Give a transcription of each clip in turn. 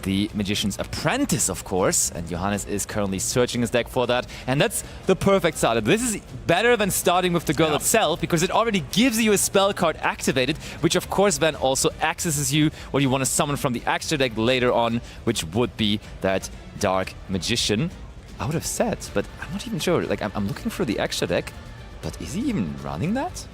the Magician's Apprentice, of course. And Johannes is currently searching his deck for that. And that's the perfect start. This is better than starting with the girl itself, because it already gives you a spell card activated, which of course then also accesses you what you want to summon from the extra deck later on, which would be that Dark Magician. I would have said, but I'm not even sure. Like, I'm looking for the extra deck, but is he even running that?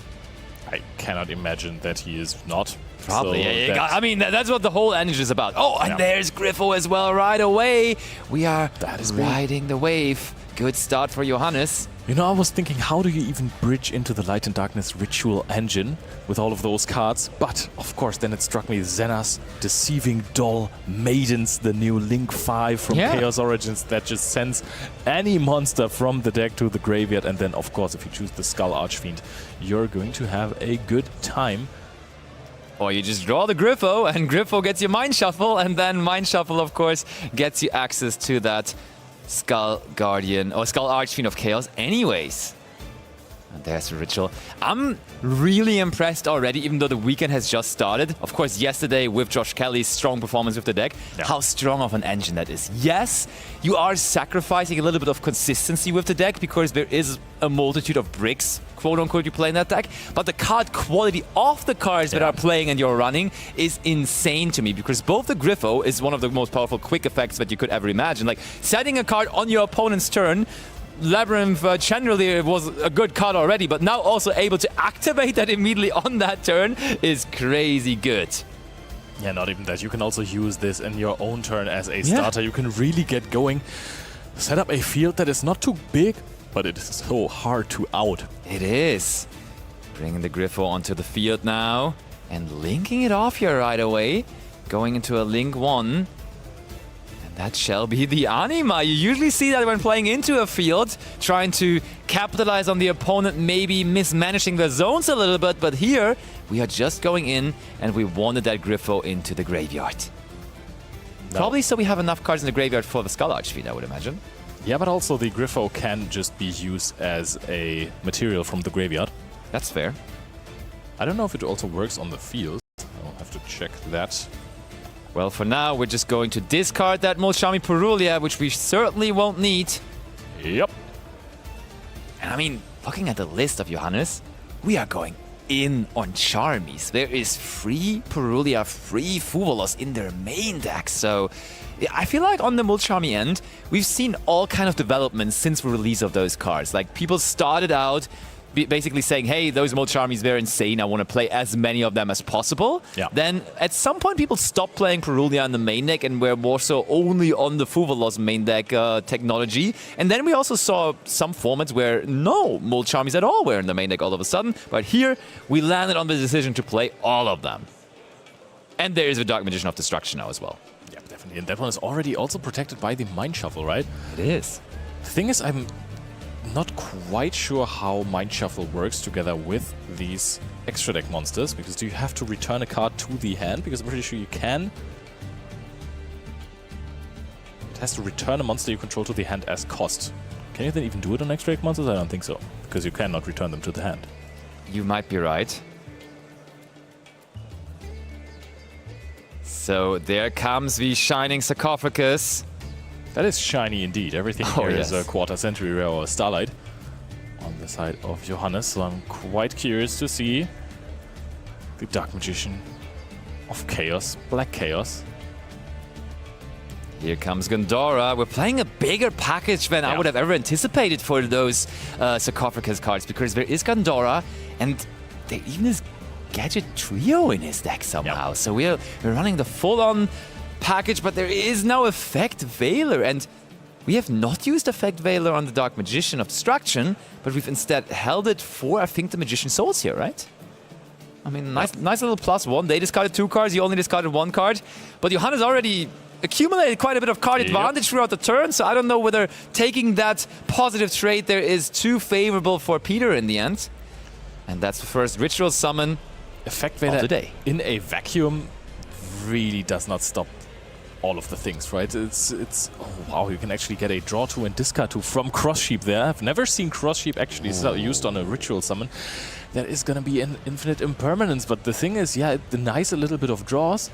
I cannot imagine that he is not. Probably. So Yeah, I mean, that's what the whole engine is about. Oh, and there's Griffo as well right away. We are riding the wave. Good start for Johannes. You know, I was thinking, how do you even bridge into the Light and Darkness Ritual engine with all of those cards? But, of course, then it struck me, Xena's Deceiving Doll Maidens, the new Link 5 from Chaos Origins that just sends any monster from the deck to the graveyard. And then, of course, if you choose the Skull Archfiend, you're going to have a good time. Or you just draw the Griffo, and Griffo gets you Mind Shuffle, and then Mind Shuffle, of course, gets you access to that Skull Guardian or Skull Archfiend of Chaos anyways. And there's the ritual. I'm really impressed already, even though the weekend has just started. Of course, yesterday with Josh Kelly's strong performance with the deck, how strong of an engine that is. Yes, you are sacrificing a little bit of consistency with the deck because there is a multitude of bricks, quote-unquote, you play in that deck. But the card quality of the cards that are playing and you're running is insane to me, because both the Griffo is one of the most powerful quick effects that you could ever imagine. Like, setting a card on your opponent's turn. Labyrinth generally was a good card already, but now also able to activate that immediately on that turn is crazy good. Yeah, not even that. You can also use this in your own turn as a starter. You can really get going. Set up a field that is not too big, but it is so hard to out. It is. Bringing the Griffo onto the field now and linking it off here right away. Going into a Link 1. That shall be the Anima. You usually see that when playing into a field, trying to capitalize on the opponent, maybe mismanaging the zones a little bit, but here we are just going in and we wanted that Griffo into the graveyard. Probably so we have enough cards in the graveyard for the Skull Archfiend, I would imagine. Yeah, but also the Griffo can just be used as a material from the graveyard. That's fair. I don't know if it also works on the field. I'll have to check that. Well, for now, we're just going to discard that Mulchami Purulia, which we certainly won't need. Yep. And I mean, looking at the list of Johannes, we are going in on Charmies. There is free Purulia, free Fuvolos in their main deck. So I feel like on the Mulchami end, we've seen all kind of developments since the release of those cards. Like, people started out basically saying, hey, those Mulchamis, they're insane. I want to play as many of them as possible. Yeah. Then at some point, people stopped playing Purulia in the main deck and were more so only on the Fuvolos main deck technology. And then we also saw some formats where no Mulchamis at all were in the main deck all of a sudden. But here, we landed on the decision to play all of them. And there is the Dark Magician of Destruction now as well. Yeah, definitely. And that one is already also protected by the Mind Shuffle, right? It is. The thing is, I'm not quite sure how Mind Shuffle works together with these extra deck monsters, because do you have to return a card to the hand? Because I'm pretty sure you can. It has to return a monster you control to the hand as cost. Can you then even do it on extra deck monsters? I don't think so, because you cannot return them to the hand. You might be right. So there comes the Shining Sarcophagus. That is shiny indeed. Everything here is a quarter century rare or Starlight on the side of Johannes. So I'm quite curious to see the Dark Magician of Chaos, Black Chaos. Here comes Gondora. We're playing a bigger package than I would have ever anticipated for those Sarcophagus cards, because there is Gondora and there even is Gadget Trio in his deck somehow. So we're running the full-on package, but there is no Effect Veiler, and we have not used Effect Veiler on the Dark Magician of Destruction, but we've instead held it for, I think, the Magician Souls here, right? I mean, nice little +1. They discarded 2 cards, you only discarded 1 card, but Johannes already accumulated quite a bit of card advantage throughout the turn, so I don't know whether taking that positive trade there is too favorable for Pieter in the end. And that's the first Ritual Summon Effect of Veiler the day. In a vacuum really does not stop all of the things, right? It's oh wow, you can actually get a draw 2 and discard 2 from Cross Sheep there. I've never seen Cross Sheep actually used on a Ritual Summon. That is going to be an infinite impermanence, but the thing is, yeah, it denies a little bit of draws.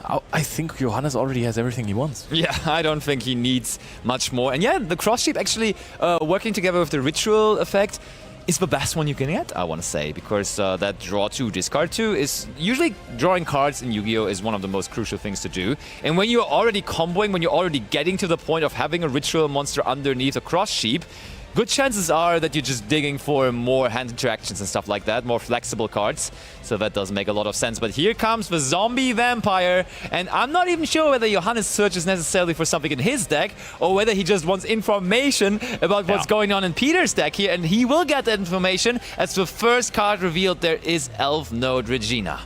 I think Johannes already has everything he wants. Yeah, I don't think he needs much more. And yeah, the cross sheep actually working together with the ritual effect is the best one you can get, I want to say, because that draw 2, discard 2 is usually drawing cards in Yu-Gi-Oh! Is one of the most crucial things to do. And when you're already comboing, when you're already getting to the point of having a ritual monster underneath a cross sheep, good chances are that you're just digging for more hand interactions and stuff like that, more flexible cards. So that does make a lot of sense. But here comes the zombie vampire, and I'm not even sure whether Johannes searches necessarily for something in his deck or whether he just wants information about what's going on in Pieter's deck here, and he will get that information as the first card revealed there is ELFNOTE Regina.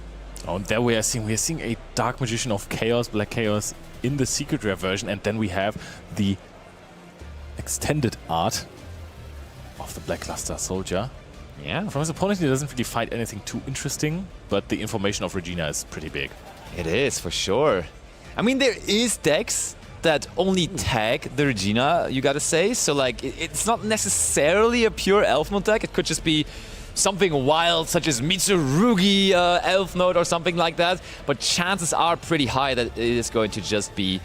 Oh, and there we are seeing a Dark Magician of Chaos, Black Chaos in the Secret Rare version, and then we have the extended art of the Blackluster Soldier. Yeah. From his opponent, he doesn't really fight anything too interesting, but the information of Regina is pretty big. It is, for sure. I mean, there is decks that only tag the Regina, you gotta say. So, like, it's not necessarily a pure ELFNOTE deck. It could just be something wild, such as Mitsurugi ELFNOTE or something like that. But chances are pretty high that it is going to just be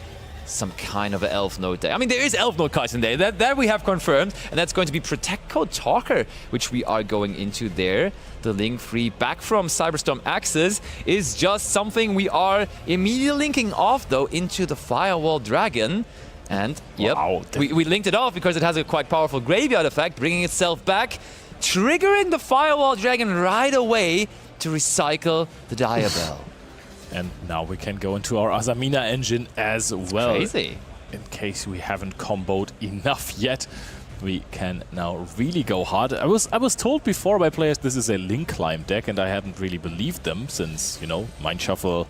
some kind of an ELFNOTE deck. I mean, there is ELFNOTE cards in there. That we have confirmed. And that's going to be Protect Code Talker, which we are going into there. The link free back from Cyberstorm Axis is just something we are immediately linking off, though, into the Firewall Dragon. And, yep, wow, we linked it off because it has a quite powerful graveyard effect, bringing itself back, triggering the Firewall Dragon right away to recycle the Diabell. And now we can go into our Azamina engine as well. Crazy. In case we haven't comboed enough yet, we can now really go hard. I was told before by players this is a Link Climb deck, and I hadn't really believed them since, you know, Mind Shuffle,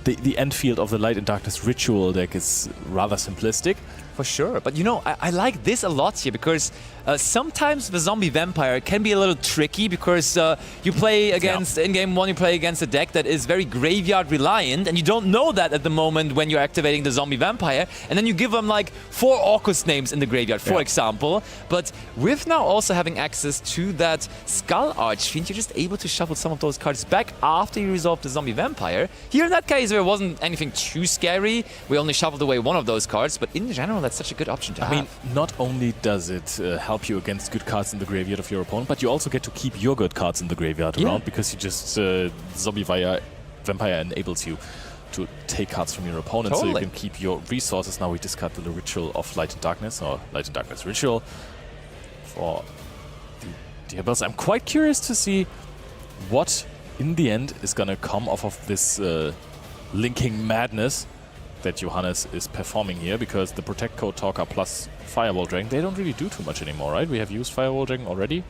the end field of the Light and Darkness Ritual deck is rather simplistic. For sure. But you know, I like this a lot here because sometimes the zombie vampire can be a little tricky because you play against, in game 1, you play against a deck that is very graveyard reliant, and you don't know that at the moment when you're activating the zombie vampire, and then you give them like 4 Orcus names in the graveyard, for example. But with now also having access to that Skull Archfiend, you're just able to shuffle some of those cards back after you resolve the zombie vampire. Here in that case, there wasn't anything too scary. We only shuffled away one of those cards, but in general, that's such a good option to have. I mean, not only does it help you against good cards in the graveyard of your opponent, but you also get to keep your good cards in the graveyard around because you just Zombie Vampire enables you to take cards from your opponent, so you can keep your resources. Now we discard the Ritual of Light and Darkness, or Light and Darkness Ritual for the Diabells. I'm quite curious to see what in the end is going to come off of this linking madness that Johannes is performing here, because the Protect Code Talker plus Firewall Dragon, they don't really do too much anymore, right? We have used Firewall Dragon already.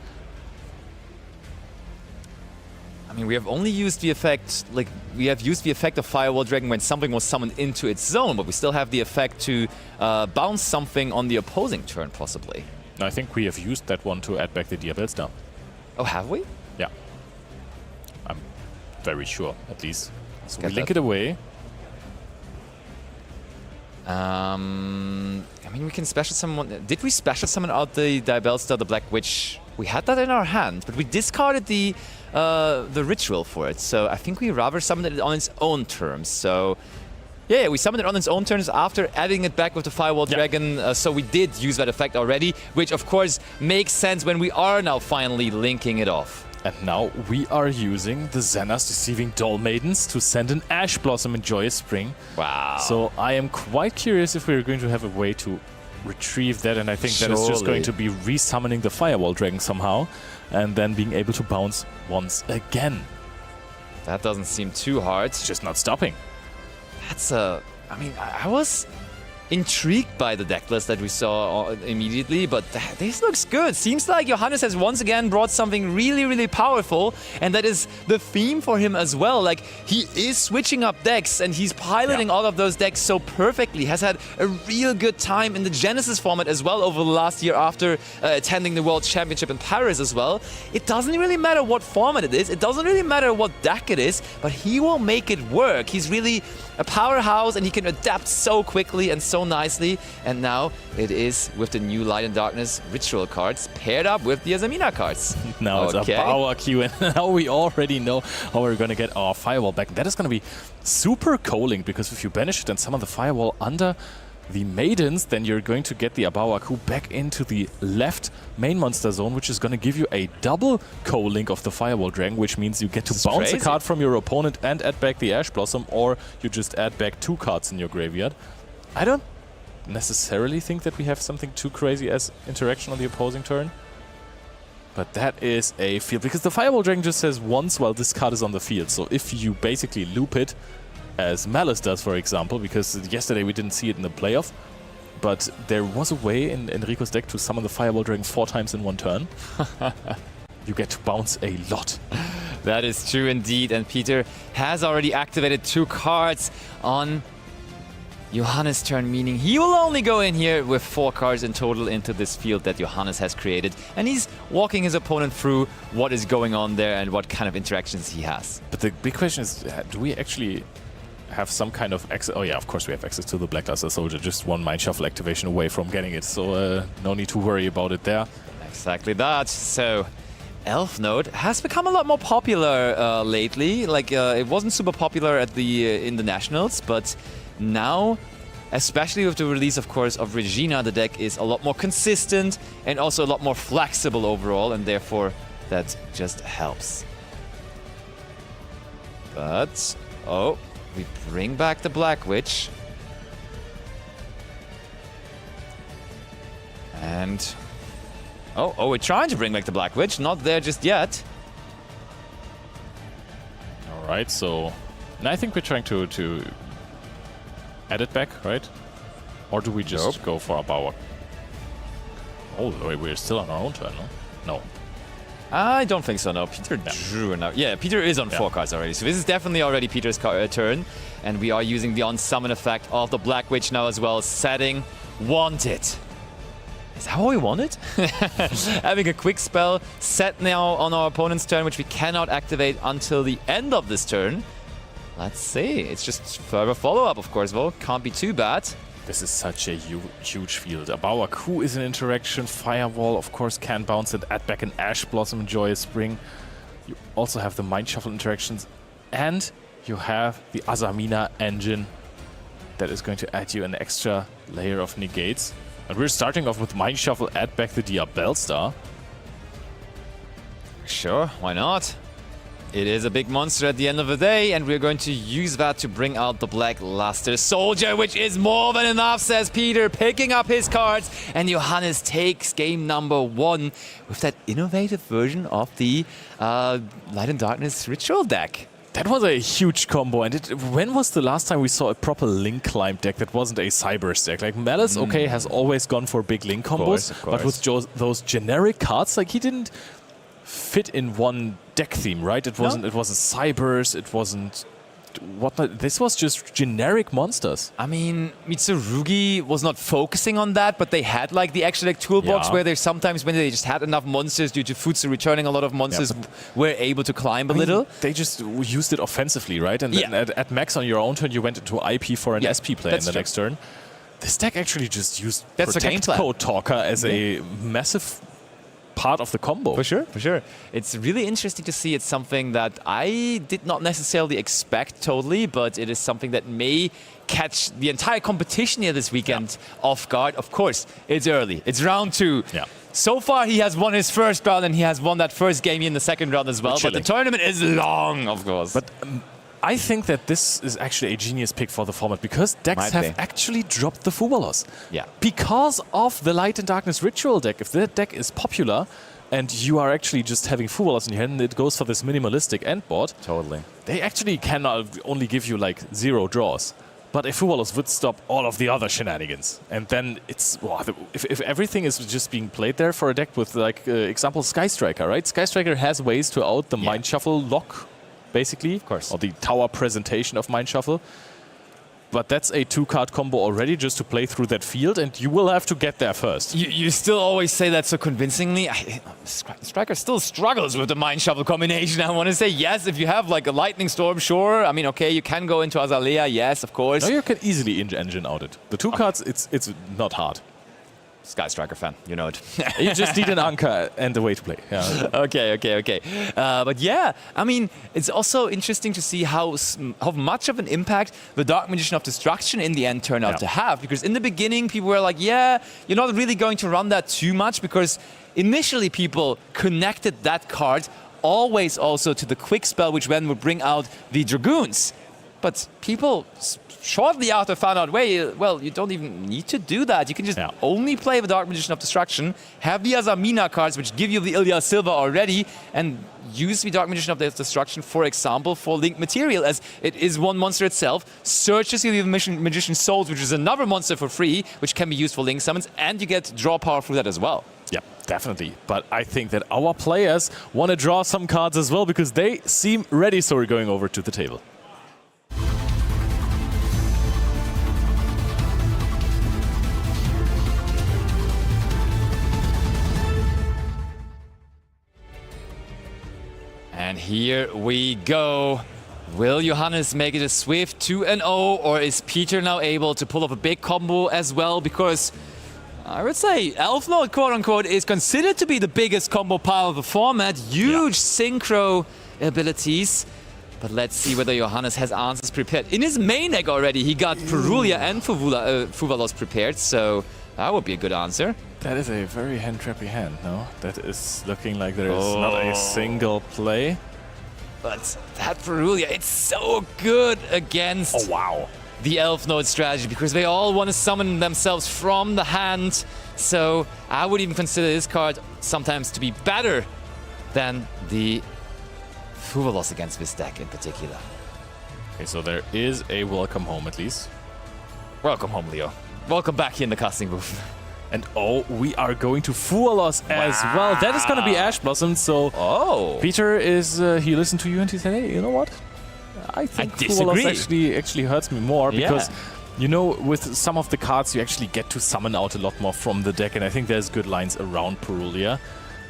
I mean, we have only used the effect, like, we have used the effect of Firewall Dragon when something was summoned into its zone, but we still have the effect to bounce something on the opposing turn, possibly. I think we have used that one to add back the Diabells now. Oh, have we? Yeah. I'm very sure, at least. So we link it away. I mean, we can special summon. Did we special summon out the Diabellstar, the Black Witch? We had that in our hand, but we discarded the ritual for it. So I think we rather summoned it on its own terms. So yeah, we summoned it on its own terms after adding it back with the Firewall Dragon. So we did use that effect already, which of course makes sense when we are now finally linking it off. And now we are using the Xena's Deceiving Doll Maidens to send an Ash Blossom in Joyous Spring. Wow. So I am quite curious if we're going to have a way to retrieve that, and I think that is just going to be resummoning the Firewall Dragon somehow, and then being able to bounce once again. That doesn't seem too hard. It's just not stopping. That's I mean, I was intrigued by the deck list that we saw immediately, but this looks good. Seems like Johannes has once again brought something really, really powerful, and that is the theme for him as well. Like, he is switching up decks, and he's piloting all of those decks so perfectly. Has had a real good time in the Genesis format as well over the last year after attending the World Championship in Paris as well. It doesn't really matter what format it is. It doesn't really matter what deck it is, but he will make it work. He's really a powerhouse, and he can adapt so quickly and so so nicely. And now it is with the new Light and Darkness Ritual cards paired up with the Azamina cards. Now it's a power queue, and now we already know how we're going to get our Firewall back. That is going to be super co-linked, because if you banish it and summon the Firewall under the Maidens, then you're going to get the Abawaku back into the left main monster zone, which is going to give you a double co-link of the Firewall Dragon, which means you get to bounce a card from your opponent and add back the Ash Blossom, or you just add back 2 cards in your graveyard. I don't necessarily think that we have something too crazy as interaction on the opposing turn, but that is a field, because the Firewall Dragon just says once while this card is on the field. So if you basically loop it, as Malice does, for example, because yesterday we didn't see it in the playoff, but there was a way in Enrico's deck to summon the Firewall Dragon 4 times in 1 turn. You get to bounce a lot. That is true indeed, and Pieter has already activated 2 cards on Johannes' turn, meaning he will only go in here with 4 cards in total into this field that Johannes has created, and he's walking his opponent through what is going on there and what kind of interactions he has. But the big question is, do we actually have some kind of access? Oh yeah, of course we have access to the Black Luster Soldier, just 1 Mind Shuffle activation away from getting it, so no need to worry about it there. Exactly that. So ELFNOTE has become a lot more popular lately. Like it wasn't super popular at the in the Nationals, but now, especially with the release, of course, of Regina, the deck is a lot more consistent and also a lot more flexible overall, and therefore that just helps. But oh, we bring back the Black Witch. And oh, we're trying to bring back the Black Witch. Not there just yet. All right, so and I think we're trying to add it back, right? Or do we just go for a power? Oh, wait, we're still on our own turn, no? No. I don't think so, no. Pieter drew enough. Yeah, Pieter is on 4 cards already. So this is definitely already Pieter's turn. And we are using the on-summon effect of the Black Witch now as well. Setting Wanted. Is that what we wanted? Having a quick spell set now on our opponent's turn, which we cannot activate until the end of this turn. Let's see. It's just further follow-up, of course. Well, can't be too bad. This is such a huge field. Abawaku is an interaction. Firewall, of course, can bounce it. Add back an Ash Blossom, Joyous Spring. You also have the Mind Shuffle interactions. And you have the Azamina engine that is going to add you an extra layer of negates. And we're starting off with Mind Shuffle, add back the Diabellstar. Sure, why not? It is a big monster at the end of the day, and we're going to use that to bring out the Black Luster Soldier, which is more than enough, says Pieter, picking up his cards. And Johannes takes game number 1 with that innovative version of the Light and Darkness Ritual deck. That was a huge combo. And when was the last time we saw a proper Link Climb deck that wasn't a Cyberse deck? Like Malice, okay, has always gone for big Link combos, of course. but with those generic cards, like he didn't fit in one deck theme, right? It wasn't. No. It wasn't Cyberse. It wasn't whatnot. This was just generic monsters. I mean, Mitsurugi was not focusing on that, but they had like the extra deck toolbox where they sometimes, when they just had enough monsters due to Futsu returning a lot of monsters, were able to climb a little. They just used it offensively, right? And then at max on your own turn, you went into IP for an SP play in the next turn. This deck actually just used Protect Code Talker as a massive part of the combo. For sure, for sure. It's really interesting to see. It's something that I did not necessarily expect totally, but it is something that may catch the entire competition here this weekend off guard. Of course, it's early. It's round 2. Yeah. So far, he has won his first round, and he has won that first game in the second round as well. But the tournament is long, of course. But I think that this is actually a genius pick for the format, because decks have actually dropped the Fubalos. Yeah. Because of the Light and Darkness Ritual deck. If that deck is popular and you are actually just having Fubalos in your hand and it goes for this minimalistic end board, they actually can only give you like 0 draws. But a Fubalos would stop all of the other shenanigans. And then it's, if everything is just being played there for a deck with, like, example, Sky Striker, right? Sky Striker has ways to out the Mind Shuffle lock, basically, of course, or the tower presentation of Mind Shuffle. but that's a 2-card combo already just to play through that field, and you will have to get there first. You still always say that so convincingly. Striker still struggles with the Mind Shuffle combination. I want to say yes, if you have like a Lightning Storm, sure. I mean, okay, you can go into Azalea, yes, of course. No, you can easily engine out it. The 2 cards, it's not hard. Sky Striker fan, you know it. You just need an anchor and a way to play. Yeah. Okay. But yeah, I mean, it's also interesting to see how much of an impact the Dark Magician of Destruction in the end turned out to have. Because in the beginning, people were like, yeah, you're not really going to run that too much, because initially people connected that card always also to the quick spell, which then would bring out the Dragoons. But people shortly after found out, well, you don't even need to do that. You can just only play the Dark Magician of Destruction, have the Azamina cards, which give you the Ilya Silva already, and use the Dark Magician of Destruction, for example, for Link Material, as it is one monster itself, searches you the Magician's Souls, which is another monster for free, which can be used for Link summons, and you get draw power through that as well. Yeah, definitely. But I think that our players want to draw some cards as well, because they seem ready, so we're going over to the table. And here we go. Will Johannes make it a swift 2-0, or is Pieter now able to pull off a big combo as well? Because I would say ELFNOTE, quote-unquote, is considered to be the biggest combo pile of the format. Huge synchro abilities. But let's see whether Johannes has answers prepared. In his main deck already, he got Perulia and Fuvalos prepared, so that would be a good answer. That is a very hand-trappy hand, no? That is looking like there is not a single play. But that Perulia, it's so good against the ELFNOTE strategy, because they all want to summon themselves from the hand. So I would even consider this card sometimes to be better than the Fuvalos against this deck in particular. Okay, so there is a welcome home at least. Welcome home, Leo. Welcome back here in the casting booth. And we are going to Fuvalos as well. That is going to be Ash Blossom. So Pieter is he listened to you and he said, hey, you know what? I think Fuvalos actually hurts me more because you know, with some of the cards you actually get to summon out a lot more from the deck, and I think there's good lines around Perulia.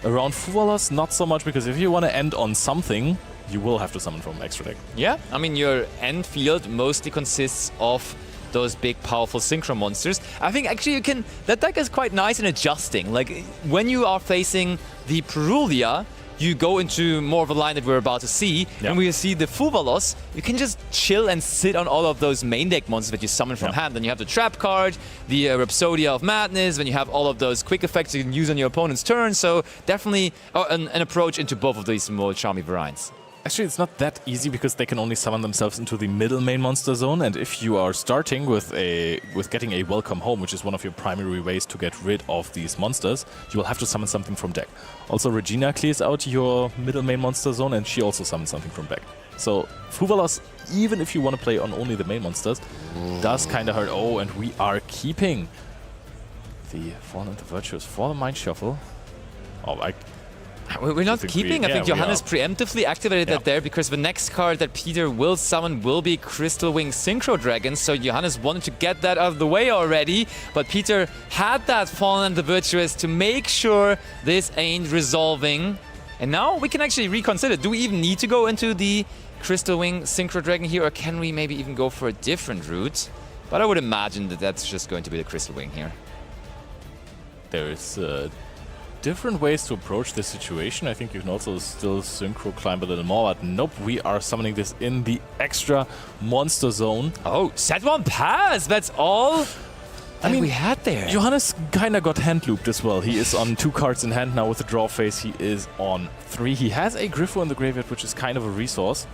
Around Fuvalos, not so much, because if you want to end on something, you will have to summon from extra deck. Yeah, I mean, your end field mostly consists of those big, powerful synchro monsters. I think actually that deck is quite nice in adjusting. Like, when you are facing the Perulia, you go into more of a line that we're about to see, and we see the Fuvalos, you can just chill and sit on all of those main deck monsters that you summon from hand. Then you have the Trap card, the Rhapsodia of Madness, then you have all of those quick effects you can use on your opponent's turn, so definitely an approach into both of these more charming variants. Actually, it's not that easy because they can only summon themselves into the middle main monster zone, and if you are starting with getting a welcome home, which is one of your primary ways to get rid of these monsters, you will have to summon something from deck. Also, Regina clears out your middle main monster zone, and she also summons something from deck. So Fuvalos, even if you want to play on only the main monsters, does kind of hurt. Oh, and we are keeping the Fallen and the Virtuous for the Mind Shuffle. Oh, we're not keeping. I think Johannes preemptively activated that there, because the next card that Pieter will summon will be Crystal Wing Synchro Dragon. So Johannes wanted to get that out of the way already, but Pieter had that Fallen and the Virtuous to make sure this ain't resolving. And now we can actually reconsider. Do we even need to go into the Crystal Wing Synchro Dragon here, or can we maybe even go for a different route? But I would imagine that that's just going to be the Crystal Wing here. There is different ways to approach this situation. I think you can also still synchro climb a little more, but nope, we are summoning this in the extra monster zone. Oh, set one pass! That's all we had there. Johannes kind of got hand looped as well. He is on 2 cards in hand now with the draw phase. He is on 3. He has a Griffo in the graveyard, which is kind of a resource.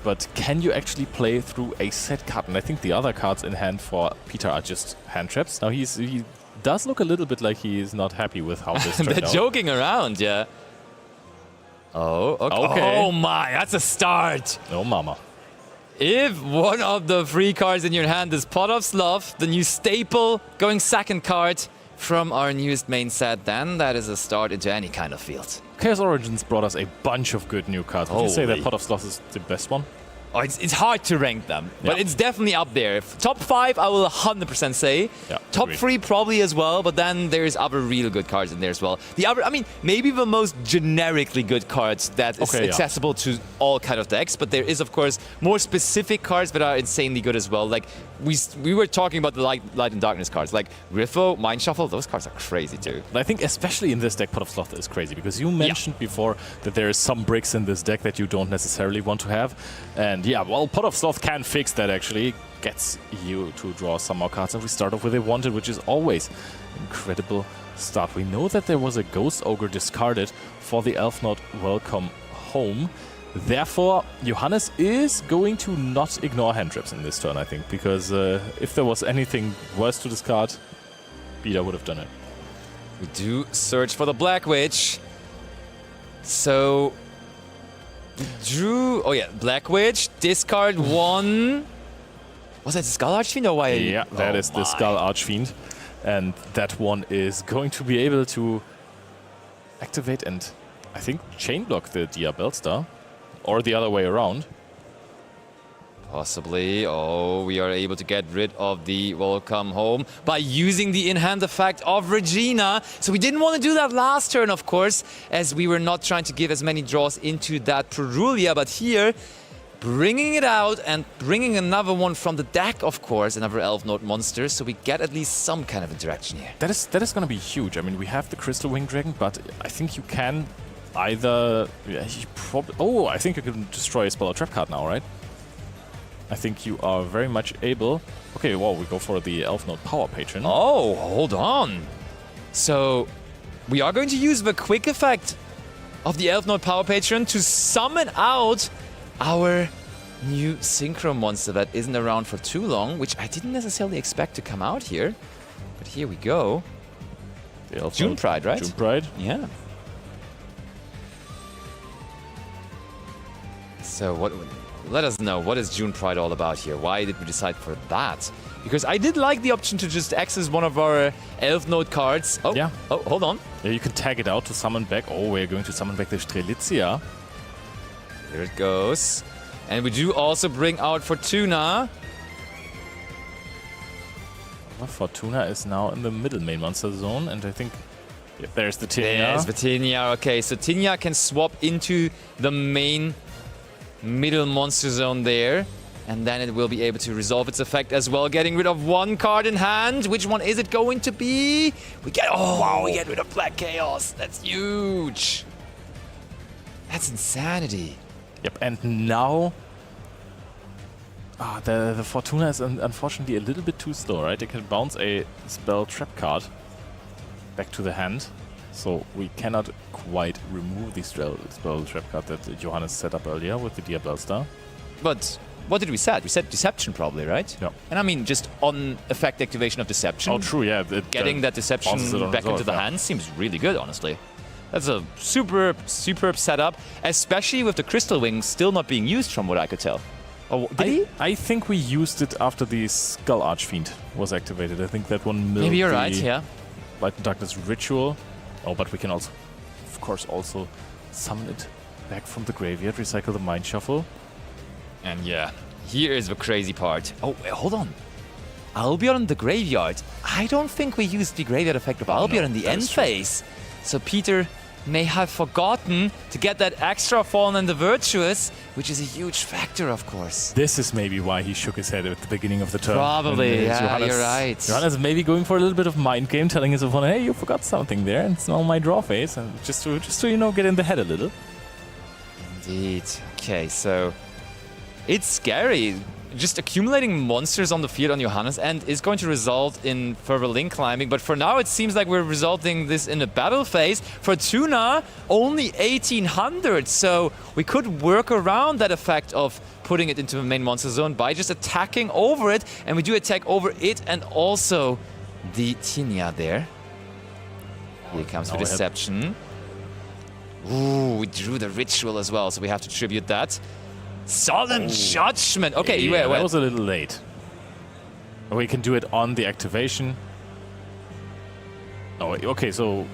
But can you actually play through a set card? And I think the other cards in hand for Pieter are just hand traps. Now he does look a little bit like he is not happy with how this turned out. They're joking around, yeah. Oh, okay. Oh my, that's a start. Oh mama. If one of the 3 cards in your hand is Pot of Sloth, the new staple going second card from our newest main set, then that is a start into any kind of field. Chaos Origins brought us a bunch of good new cards. Would you say that Pot of Sloth is the best one? Oh, it's hard to rank them, but Yeah. it's definitely up there. Top 5, I will 100% say. Yeah, Top agreed. 3 probably as well, but then there's other real good cards in there as well. The other, I mean, maybe the most generically good cards that is Okay, yeah. accessible to all kind of decks, but there is, of course, more specific cards that are insanely good as well. Like, we were talking about the Light and Darkness cards, like Griffo, Mind Shuffle, those cards are crazy too. I think especially in this deck, Pot of Sloth is crazy because you mentioned before that there is some bricks in this deck that you don't necessarily want to have. And yeah, well, Pot of Sloth can fix that actually. Gets you to draw some more cards, and we start off with a Wanted, which is always incredible start. We know that there was a Ghost Ogre discarded for the ELFNOTE Welcome Home. Therefore, Johannes is going to not ignore hand traps in this turn, I think, because if there was anything worse to discard, Pieter would have done it. We do search for the Black Witch. So, we drew... Oh yeah, Black Witch, discard 1... Was that the Skull Archfiend or why? Yeah, that is the Skull Archfiend. And that one is going to be able to activate and, I think, chain block the Dia Bellstar. Or the other way around. Possibly. Oh, we are able to get rid of the Welcome Home by using the in-hand effect of Regina. So we didn't want to do that last turn, of course, as we were not trying to give as many draws into that Perulia. But here, bringing it out and bringing another one from the deck, of course, another ELFNOTE monster, so we get at least some kind of interaction here. That is going to be huge. I mean, we have the Crystal Wing Dragon, but I think you can either... Oh, I think you can destroy a spell or trap card now, right? I think you are very much able... Okay, well, we go for the ELFNOTE Power Patron. Oh, hold on. So, we are going to use the quick effect of the ELFNOTE Power Patron to summon out our new Synchro monster that isn't around for too long, which I didn't necessarily expect to come out here. But here we go. The ELFNOTE June Pride, right? June Pride. Yeah. So what? Let us know, what is June Pride all about here? Why did we decide for that? Because I did like the option to just access one of our ELFNOTE cards. Oh, yeah. Oh, hold on. Yeah, you can tag it out to summon back. Oh, we're going to summon back the Strelitzia. Here it goes. And we do also bring out Fortuna. Well, Fortuna is now in the middle main monster zone, and I think there's the Tinia. There's the Tinia. Okay, so Tinia can swap into the main middle monster zone there. And then it will be able to resolve its effect as well, getting rid of one card in hand. Which one is it going to be? We get... Oh, wow. We get rid of Black Chaos. That's huge. That's insanity. Yep, and now the Fortuna is unfortunately a little bit too slow, right? It can bounce a spell trap card back to the hand, so we cannot quite remove the spell trap card that Johannes set up earlier with the Dia Bellstar. But what did we set? We set Deception probably, right? Yeah. And I mean, just on effect activation of Deception. Oh, true, yeah. Getting that Deception back into the hand seems really good, honestly. That's a superb setup, especially with the Crystal Wings still not being used from what I could tell. Oh, I think we used it after the Skull Archfiend was activated. I think that one milled Maybe you're the right, yeah. Light and Darkness Ritual. Oh, but we can also, of course, also summon it back from the graveyard, recycle the Mind Shuffle. And yeah, here is the crazy part. Oh, wait, hold on. Albion in the graveyard. I don't think we used the graveyard effect of Albion in the end phase. So Pieter may have forgotten to get that extra Fallen and the Virtuous, which is a huge factor, of course. This is maybe why he shook his head at the beginning of the turn. Probably, And, yeah, Johannes, you're right. Johannes may be going for a little bit of mind game, telling his opponent, hey, you forgot something there, and it's now my draw phase, and just to you know, get in the head a little. Indeed. Okay, so it's scary. Just accumulating monsters on the field on Johannes' end is going to result in further link climbing, but for now it seems like we're resulting this in a battle phase. Fortuna, only 1800, so we could work around that effect of putting it into the main monster zone by just attacking over it, and we do attack over it and also the Tinia there. Here comes the Deception. Ooh, we drew the Ritual as well, so we have to tribute that. Solemn Judgment. Okay, yeah, that was a little late. We can do it on the activation. Oh, okay, so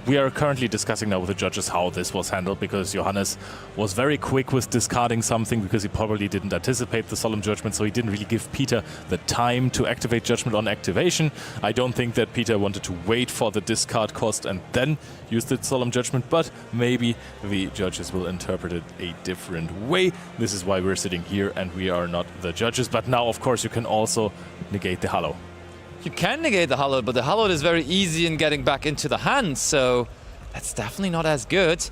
we are currently discussing now with the judges how this was handled, because Johannes was very quick with discarding something because he probably didn't anticipate the Solemn Judgment, so he didn't really give Pieter the time to activate Judgment on activation. I don't think that Pieter wanted to wait for the discard cost and then use the Solemn Judgment, but maybe the judges will interpret it a different way. This is why we're sitting here and we are not the judges. But now, of course, you can also negate the Hallow. You can negate the Hallowed, but the Hallowed is very easy in getting back into the hand, so that's definitely not as good.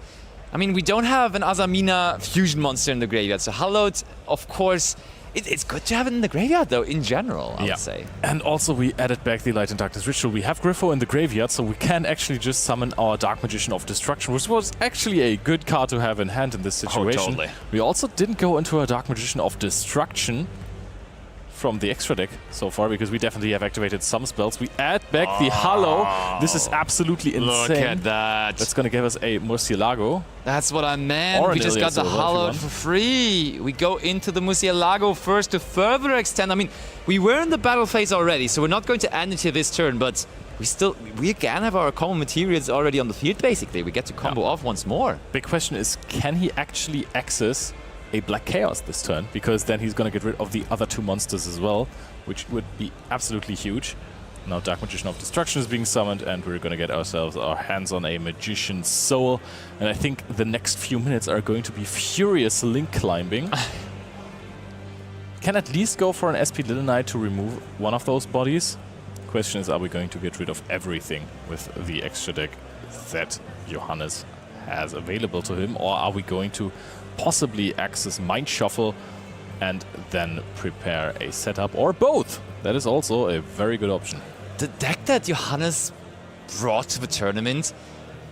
I mean, we don't have an Azamina fusion monster in the graveyard, so Hallowed, of course, it's good to have it in the graveyard, though, in general, I would say. And also, we added back the Light and Darkness Ritual. We have Griffo in the graveyard, so we can actually just summon our Dark Magician of Destruction, which was actually a good card to have in hand in this situation. Oh, totally. We also didn't go into a Dark Magician of Destruction from the extra deck so far, because we definitely have activated some spells. We add back the Hallow. This is absolutely insane. Look at that. That's going to give us a Murcielago. That's what I meant. Or We just got the Ilya Silva, if you Hallowed want. for free. We go into the Murcielago first to further extend. I mean, we were in the battle phase already, so we're not going to end it here this turn, but we again have our common materials already on the field, basically. We get to combo off once more. Big question is, can he actually access a Black Chaos this turn? Because then he's going to get rid of the other two monsters as well, which would be absolutely huge. Now Dark Magician of Destruction is being summoned, and we're going to get ourselves our hands on a Magician's Soul. And I think the next few minutes are going to be furious link climbing. Can at least go for an SP Little Knight to remove one of those bodies. Question is, are we going to get rid of everything with the extra deck that Johannes has available to him, or are we going to possibly access Mind Shuffle and then prepare a setup, or both? That is also a very good option. The deck that Johannes brought to the tournament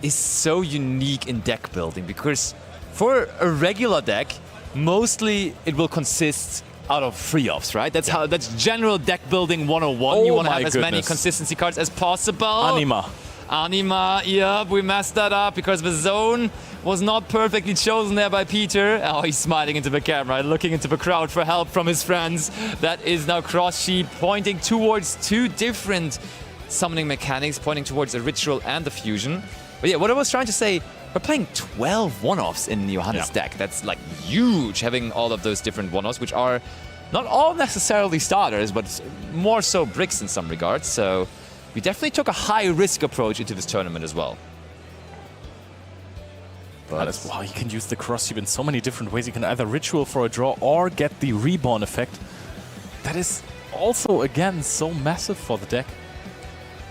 is so unique in deck building, because for a regular deck, mostly it will consist out of 3-offs, right? That's general deck building 101. Oh, you want to my have as many goodness. consistency cards as possible. Anima. Yep, we messed that up because the zone was not perfectly chosen there by Pieter. Oh, he's smiling into the camera, looking into the crowd for help from his friends. That is now Cross Sheep pointing towards two different summoning mechanics, pointing towards the ritual and the fusion. But yeah, what I was trying to say, we're playing 12 one-offs in Johannes' deck. That's like huge, having all of those different one-offs, which are not all necessarily starters, but more so bricks in some regards. So we definitely took a high-risk approach into this tournament as well. But Wow, you can use the Cross Sheep in so many different ways. You can either Ritual for a draw or get the Reborn effect. That is also, again, so massive for the deck.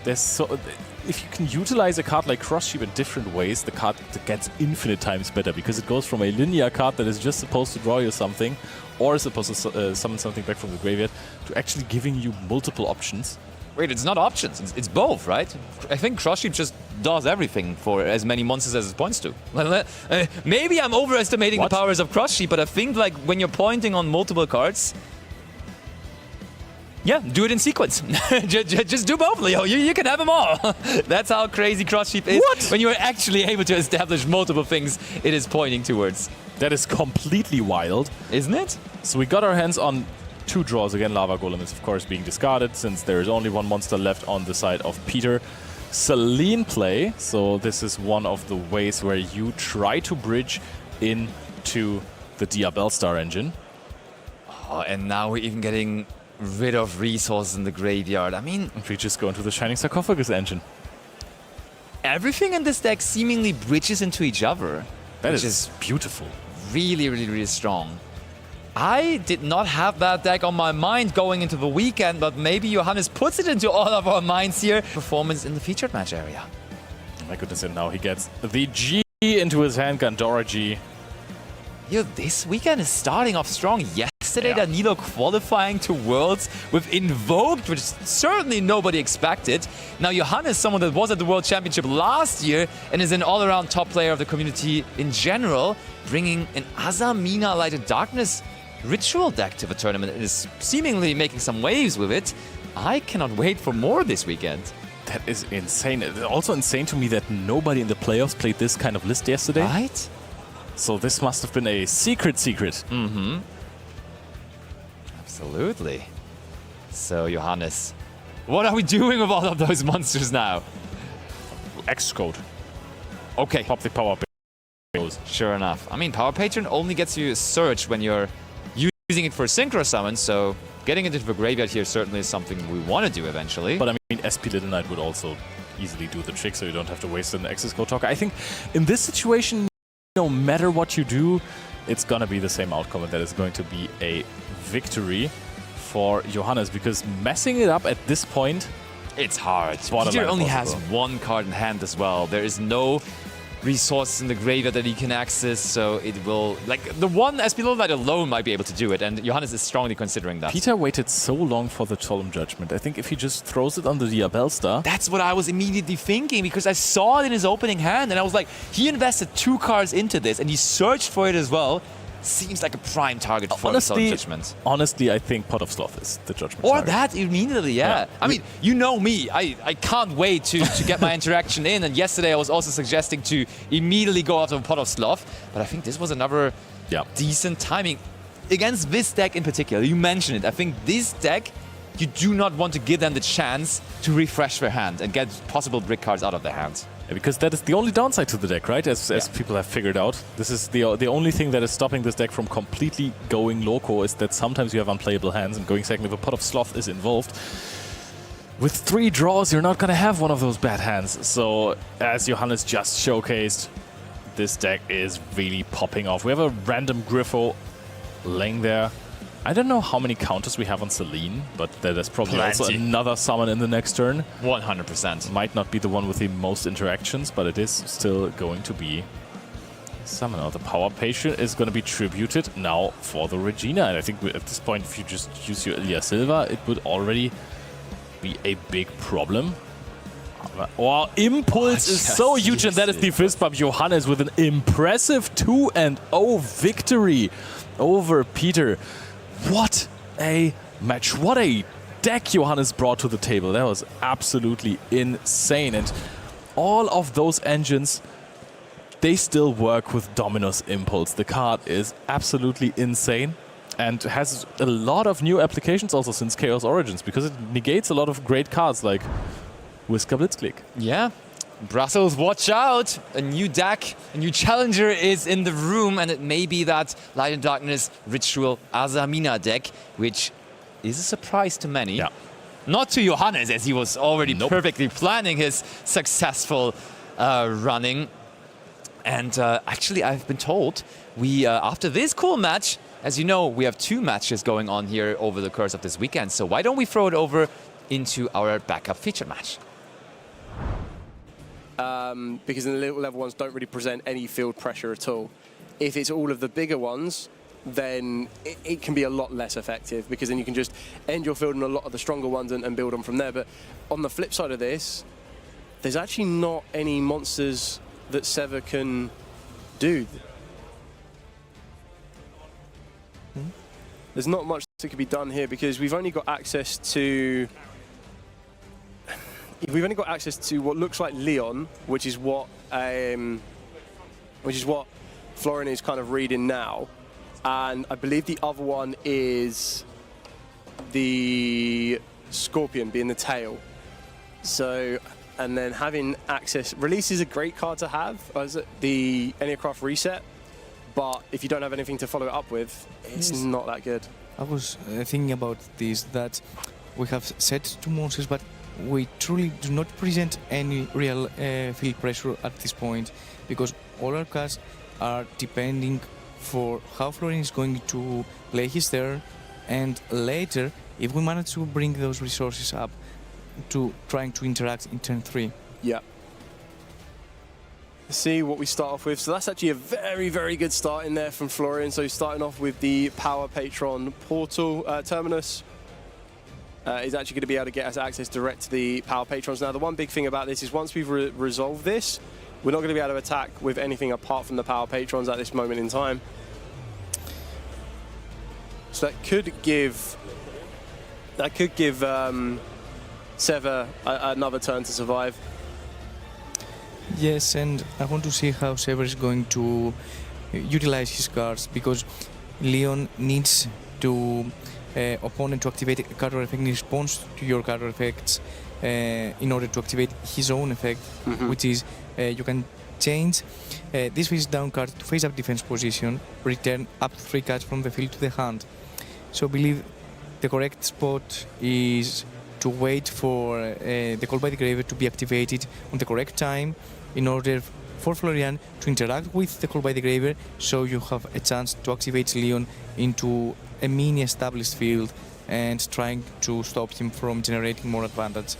If you can utilize a card like Cross Sheep in different ways, the card gets infinite times better, because it goes from a linear card that is just supposed to draw you something, or is supposed to summon something back from the graveyard, to actually giving you multiple options. wait, it's not options, it's both, right? I think Cross Sheep just does everything for as many monsters as it points to. Maybe I'm overestimating the powers of Cross Sheep, but I think like when you're pointing on multiple cards, yeah, do it in sequence. just do both, Leo. You can have them all. That's how crazy Cross Sheep is. What? When you're actually able to establish multiple things it is pointing towards. That is completely wild. Isn't it? So we got our hands on two draws. Again, Lava Golem is, of course, being discarded, since there is only one monster left on the side of Pieter. Selene play. So this is one of the ways where you try to bridge into the Diabellstar engine. Oh, and now we're even getting rid of resources in the graveyard. I mean, And we just go into the Shining Sarcophagus engine. everything in this deck seemingly bridges into each other. That which is beautiful. really, really, really strong. I did not have that deck on my mind going into the weekend, but maybe Johannes puts it into all of our minds here. Performance in the featured match area. Oh my goodness, and now he gets the G into his hand, Gandora G. Yo, this weekend is starting off strong. Yesterday, Danilo qualifying to Worlds with Invoked, which certainly nobody expected. Now, Johannes, someone that was at the World Championship last year and is an all-around top player of the community in general, bringing an Azamina Light and Darkness ritual deck to the tournament and is seemingly making some waves with it. I cannot wait for more this weekend. That is insane. It's also insane to me that nobody in the playoffs played this kind of list yesterday. Right? So this must have been a secret. Mm-hmm. Absolutely. So, Johannes, what are we doing with all of those monsters now? X-Code. Okay. Pop the power patron. Sure enough. I mean, Power Patron only gets you a Surge when you're using it for Synchro Summon, so getting it into the graveyard here certainly is something we want to do eventually. But I mean, SP Little Knight would also easily do the trick, so you don't have to waste an access code talker. I think in this situation, no matter what you do, it's gonna be the same outcome, and that is going to be a victory for Johannes, because messing it up at this point, it's hard. Borderline Pieter only has impossible. one card in hand as well. There is no resources in the graveyard that he can access, so it will... Like, the one SP Little Knight alone might be able to do it, and Johannes is strongly considering that. Pieter waited so long for the Solemn Judgment. I think if he just throws it on the Diabell Star... That's what I was immediately thinking, because I saw it in his opening hand, and I was like, he invested 2 cards into this, and he searched for it as well. Seems like a prime target for the Solemn Judgment. Honestly, I think Pot of Sloth is the Judgment Or target. that immediately, yeah. I mean, you know me. I can't wait to get my interaction in. And yesterday I was also suggesting to immediately go after a Pot of Sloth. But I think this was another decent timing. Against this deck in particular, you mentioned it. I think this deck, you do not want to give them the chance to refresh their hand and get possible brick cards out of their hand. Yeah, because that is the only downside to the deck, right? As people have figured out. This is the only thing that is stopping this deck from completely going loco, is that sometimes you have unplayable hands, and going second if a Pot of Sloth is involved. With 3 draws, you're not going to have one of those bad hands. So, as Johannes just showcased, this deck is really popping off. We have a random Griffo laying there. I don't know how many counters we have on Celine, but there's probably also another summon in the next turn. 100%. Might not be the one with the most interactions, but it is still going to be Summoner. The Power Patron is going to be tributed now for the Regina. And I think at this point, if you just use your Ilya Silva, it would already be a big problem. Wow, Impulse is so huge, and that is the fist bump. Johannes with an impressive 2-0 victory over Pieter. What a match. What a deck Johannes brought to the table. That was absolutely insane. And all of those engines, they still work with Dominus Impulse. The card is absolutely insane and has a lot of new applications also since Chaos Origins, because it negates a lot of great cards like Whisker Blitzkrieg. Yeah. Brussels, watch out! A new deck, a new challenger is in the room, and it may be that Light and Darkness Ritual Azamina deck, which is a surprise to many. Yeah. Not to Johannes, as he was already perfectly planning his successful running. And actually, I've been told we, after this cool match, as you know, we have 2 matches going on here over the course of this weekend. So why don't we throw it over into our backup featured match? Because the little level ones don't really present any field pressure at all. If it's all of the bigger ones, then it can be a lot less effective, because then you can just end your field on a lot of the stronger ones and build on from there. But on the flip side of this, there's actually not any monsters that Sever can do. There's not much that can be done here, because we've only got access to... We've only got access to what looks like Leon, which is what Florian is kind of reading now, and I believe the other one is the Scorpion, being the tail. So, and then having access, Release is a great card to have, as the Enneacraft Reset, but if you don't have anything to follow it up with, it's not that good. I was thinking about this, that we have set 2 monsters, but we truly do not present any real field pressure at this point, because all our cards are depending for how Florian is going to play his turn, and later, if we manage to bring those resources up to trying to interact in turn 3. Yeah. Let's see what we start off with. So that's actually a very, very good start in there from Florian. So starting off with the Power Patron Portal Terminus. Is actually going to be able to get us access direct to the Power Patrons. Now, the one big thing about this is once we've resolved this, we're not going to be able to attack with anything apart from the Power Patrons at this moment in time. So that could give Sever another turn to survive. Yes, and I want to see how Sever is going to utilize his cards, because Leon needs to opponent to activate a card or effect in response to your card or effects in order to activate his own effect, which is you can change this face down card to face up defense position, return up to 3 cards from the field to the hand. So I believe the correct spot is to wait for the Call by the Grave to be activated on the correct time in order for Florian to interact with the Call by the Grave, so you have a chance to activate Leon into a mini established field and trying to stop him from generating more advantage.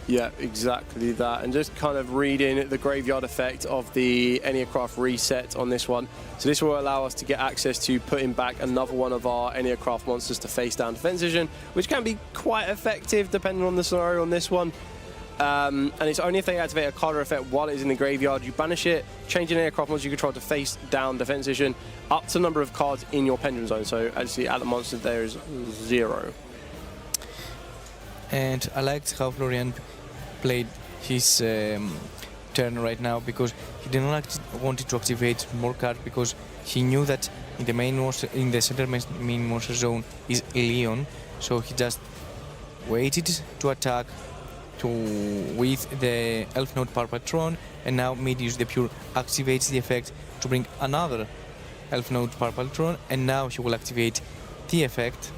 Yeah, exactly that. And just kind of reading the graveyard effect of the Enneacraft reset on this one. So this will allow us to get access to putting back another one of our Enneacraft monsters to face down defense vision, which can be quite effective depending on the scenario on this one. And it's only if they activate a card or effect while it is in the graveyard, you banish it, change an Enneacraft monster you control to face down defense vision, up to the number of cards in your pendulum zone. So actually at the monster there is 0. And I liked how Florian played his turn right now, because he did not want to activate more cards, because he knew that in the main monster, in the center main monster zone is Leon, so he just waited to attack with the ELFNOTE Power Patron, and now mid-use the Pure activates the effect to bring another ELFNOTE Power Patron, and now he will activate the effect.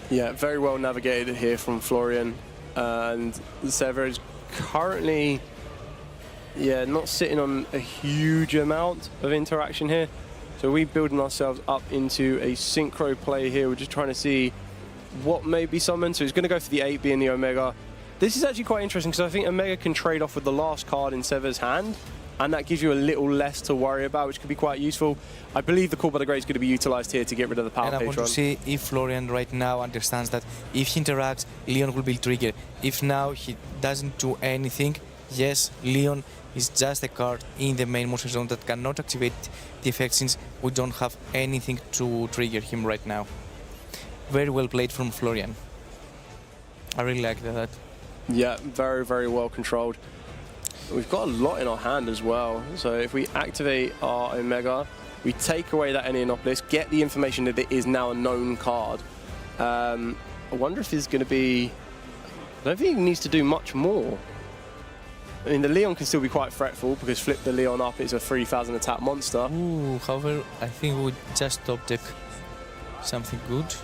Yeah, very well navigated here from Florian, and Sever is currently, not sitting on a huge amount of interaction here. So we're building ourselves up into a synchro play here. We're just trying to see what may be summoned. So he's going to go for the 8B and the Omega. This is actually quite interesting, because I think Omega can trade off with the last card in Sever's hand, and that gives you a little less to worry about, which could be quite useful. I believe the Call by the Grave is going to be utilized here to get rid of the Power Patron. And I want to see if Florian right now understands that if he interacts, Leon will be triggered. If now he doesn't do anything, yes, Leon is just a card in the main monster zone that cannot activate the effect, since we don't have anything to trigger him right now. Very well played from Florian. I really like that. Yeah, very, very well controlled. We've got a lot in our hand as well. So if we activate our Omega, we take away that Enneanopolis, get the information that it is now a known card. I wonder if there's going to be... I don't think he needs to do much more. I mean, the Leon can still be quite fretful, because flip the Leon up, it's a 3000 attack monster. Ooh, however, I think we just top deck something good.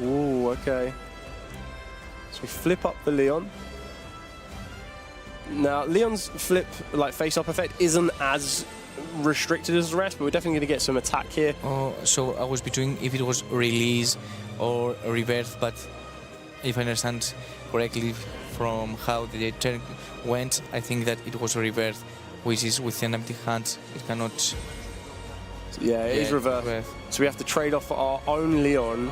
Ooh, okay. So we flip up the Leon. Now, Leon's flip, like face-up effect, isn't as restricted as the rest, but we're definitely going to get some attack here. Oh, so I was between if it was release or reverse, but if I understand correctly from how the turn went, I think that it was reverse, which is with an empty hand, it cannot... Yeah, it is reverse. So we have to trade off for our own Leon,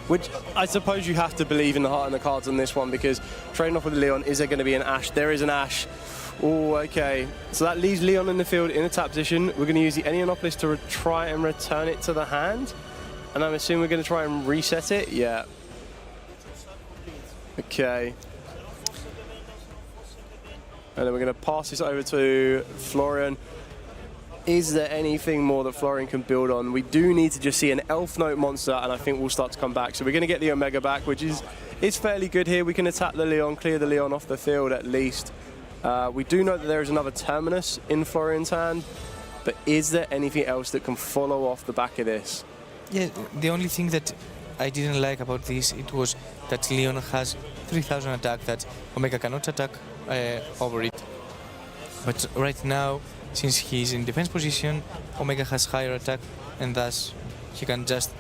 which I suppose you have to believe in the heart and the cards on this one, because trading off with Leon, is there going to be an Ash? There is an Ash. Oh, okay. So that leaves Leon in the field in a tap position. We're going to use the Enneanopolis to try and return it to the hand. And I'm assuming we're going to try and reset it. Yeah. Okay. And then we're going to pass this over to Florian. Is there anything more that Florian can build on? We do need to just see an ELFNOTE monster, and I think we'll start to come back. So we're going to get the Omega back, which is fairly good here. We can attack the Leon, clear the Leon off the field at least. We do know that there is another Terminus in Florian's hand, but is there anything else that can follow off the back of this? Yeah, the only thing that I didn't like about this, it was that Leon has 3000 attack that Omega cannot attack over it. But right now, since he's in defense position, Omega has higher attack, and thus he can just